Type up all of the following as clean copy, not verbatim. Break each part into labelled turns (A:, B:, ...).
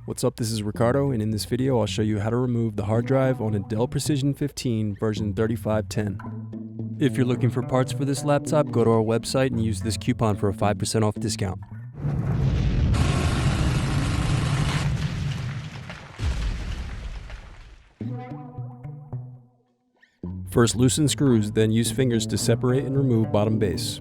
A: What's up, this is Ricardo, and in this video I'll show you how to remove the hard drive on a Dell Precision 15 version 3510. If you're looking for parts for this laptop, go to our website and use this coupon for a 5% off discount. First loosen screws, then use fingers to separate and remove bottom base.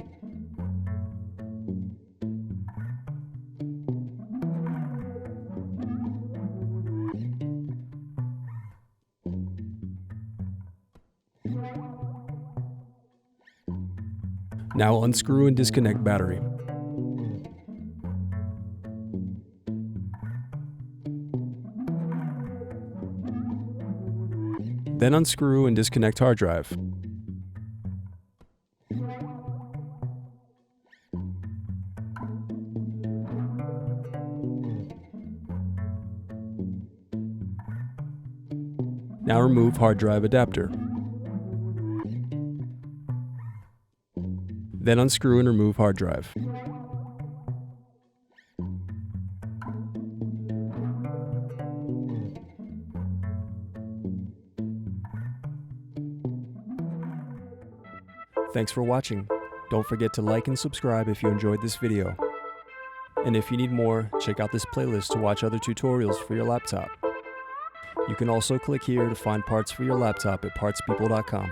A: Now unscrew and disconnect battery. Then unscrew and disconnect hard drive. Now remove hard drive adapter. Then unscrew and remove hard drive. Thanks for watching. Don't forget to like and subscribe if you enjoyed this video. And if you need more, check out this playlist to watch other tutorials for your laptop. You can also click here to find parts for your laptop at partspeople.com.